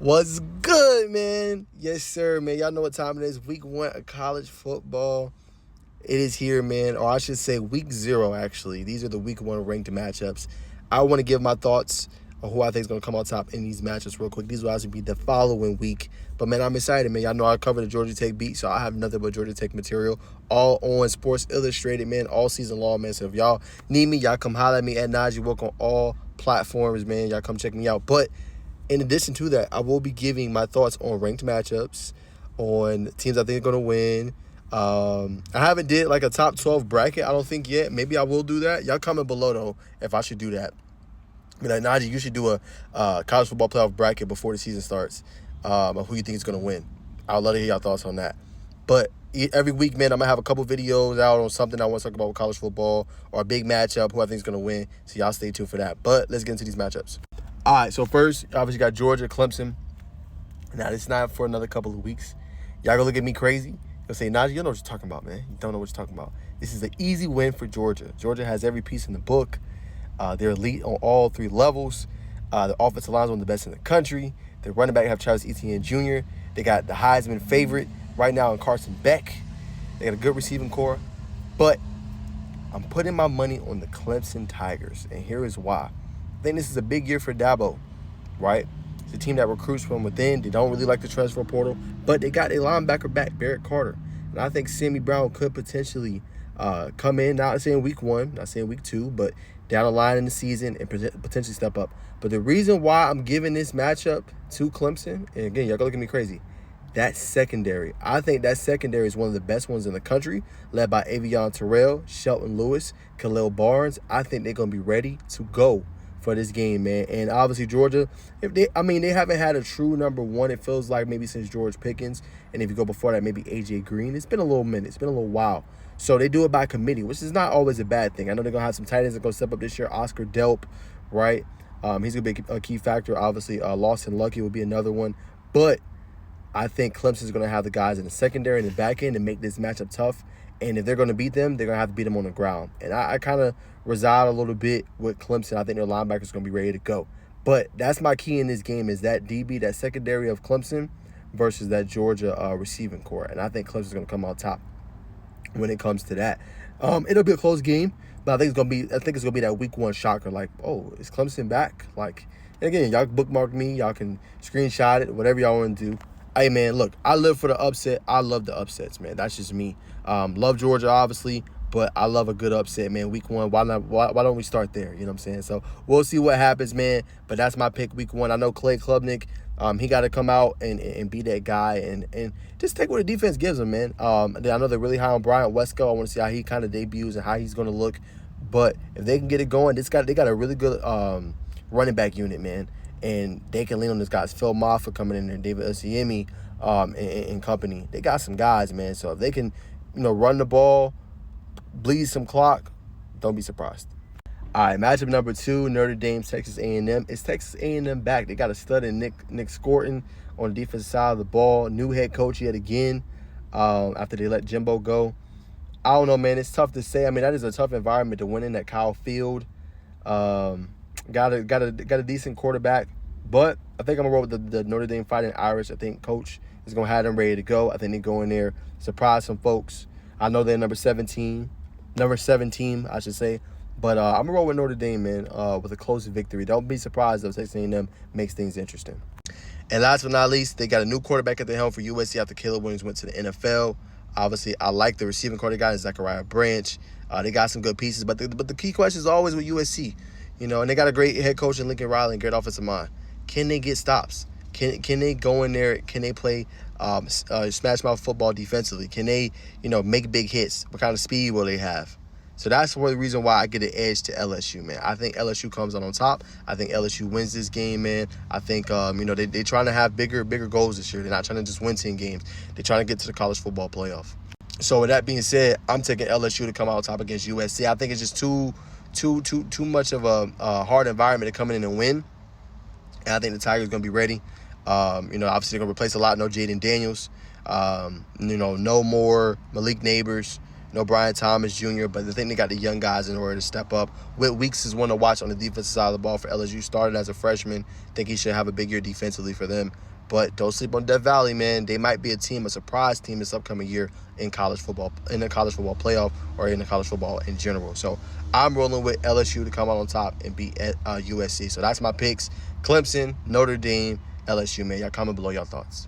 What's good, man? Yes, sir, man. Y'all know what time it is. Week 1 of college football. It is here, man. Or I should say week 0, actually. These are the week 1 ranked matchups. I want to give my thoughts on who I think is going to come on top in these matchups real quick. These will actually be the following week. But, man, I'm excited, man. Y'all know I covered the Georgia Tech beat, so I have nothing but Georgia Tech material all on Sports Illustrated, man, all season long, man. So if y'all need me, y'all come holler at me at Najee Woke on all platforms, man. Y'all come check me out. But in addition to that, I will be giving my thoughts on ranked matchups, on teams I think are going to win. I haven't did like a top 12 bracket, I don't think yet. Maybe I will do that. Y'all comment below, though, if I should do that. Be like, Najee, you should do a college football playoff bracket before the season starts of who you think is going to win. I would love to hear y'all thoughts on that. But every week, man, I'm going to have a couple videos out on something I want to talk about with college football or a big matchup, who I think is going to win. So y'all stay tuned for that. But let's get into these matchups. All right, so first, obviously, got Georgia, Clemson. Now, it's not for another couple of weeks. Y'all gonna look at me crazy. You'll say, Najee, you don't know what you're talking about, man. You don't know what you're talking about. This is an easy win for Georgia. Georgia has every piece in the book. They're elite on all 3 levels. The offensive line is one of the best in the country. Their running back have Travis Etienne Jr. They got the Heisman favorite right now in Carson Beck. They got a good receiving core. But I'm putting my money on the Clemson Tigers, and here is why. I think this is a big year for Dabo, right? It's a team that recruits from within. They don't really like the transfer portal, but they got a linebacker back, Barrett Carter. And I think Sammy Brown could potentially come in, not saying week 1, not saying week 2, but down the line in the season and potentially step up. But the reason why I'm giving this matchup to Clemson, and again, y'all gonna look at me crazy, that secondary. I think that secondary is one of the best ones in the country, led by Avion Terrell, Shelton Lewis, Khalil Barnes. I think they're going to be ready to go for this game, man. And obviously Georgia, they haven't had a true number 1, it feels like, maybe since George Pickens. And if you go before that, maybe A.J. Green. It's been a little minute. It's been a little while. So they do it by committee, which is not always a bad thing. I know they're going to have some tight ends that are going to step up this year. Oscar Delp, right? He's going to be a key factor. Obviously, Lawson Lucky would be another one. But I think Clemson's going to have the guys in the secondary and the back end to make this matchup tough. And if they're going to beat them, they're going to have to beat them on the ground. And I kind of reside a little bit with Clemson. I think their linebackers going to be ready to go. But that's my key in this game, is that DB, that secondary of Clemson versus that Georgia receiving core. And I think Clemson's going to come out top when it comes to that. It'll be a close game, but I think it's gonna be that week 1 shocker. Like, oh, is Clemson back? Like, and again, y'all bookmark me. Y'all can screenshot it, whatever y'all want to do. Hey, man, look, I live for the upset. I love the upsets, man. That's just me. Love Georgia, obviously, but I love a good upset, man. Week 1, why don't we start there? You know what I'm saying? So we'll see what happens, man. But that's my pick, week 1. I know Clay Klubnik, he got to come out and be that guy and just take what the defense gives him, man. I know they're really high on Bryant Wesco. I want to see how he kind of debuts and how he's going to look. But if they can get it going, they got a really good running back unit, man. And they can lean on this guys. Phil Moffitt coming in there, David Osiemi and company. They got some guys, man. So if they can, run the ball, bleed some clock, don't be surprised. All right, matchup number 2, Notre Dame, Texas A&M. It's Texas A&M back. They got a stud in Nick Scorton on the defensive side of the ball. New head coach yet again after they let Jimbo go. I don't know, man. It's tough to say. I mean, that is a tough environment to win in at Kyle Field. Got a decent quarterback, but I think I'm gonna roll with the Notre Dame Fighting Irish. I think coach is gonna have them ready to go. I think they go in there, surprise some folks. I know they're number 7 team, I should say, but I'm gonna roll with Notre Dame, man, with a close victory. Don't be surprised if Texas A&M makes things interesting. And last but not least, they got a new quarterback at the helm for USC after Caleb Williams went to the NFL. Obviously, I like the receiving core they got, Zachariah Branch. They got some good pieces, but the key question is always with USC. And they got a great head coach in Lincoln Riley and great offensive mind. Can they get stops? Can they go in there? Can they play smash mouth football defensively? Can they, make big hits? What kind of speed will they have? So that's the reason why I get an edge to LSU, man. I think LSU comes out on top. I think LSU wins this game, man. I think, they're trying to have bigger goals this year. They're not trying to just win 10 games. They're trying to get to the college football playoff. So with that being said, I'm taking LSU to come out on top against USC. I think it's just too much of a hard environment to come in and win. And I think the Tigers are going to be ready. Obviously they're going to replace a lot. No Jaden Daniels. No more Malik Neighbors. No Brian Thomas Jr., but I think they got the young guys in order to step up. Whit Weeks is one to watch on the defensive side of the ball for LSU. Started as a freshman. Think he should have a big year defensively for them. But don't sleep on Death Valley, man. They might be a surprise team this upcoming year in college football, in the college football playoff, or in the college football in general. So I'm rolling with LSU to come out on top and beat USC. So that's my picks. Clemson, Notre Dame, LSU, man. Y'all comment below your thoughts.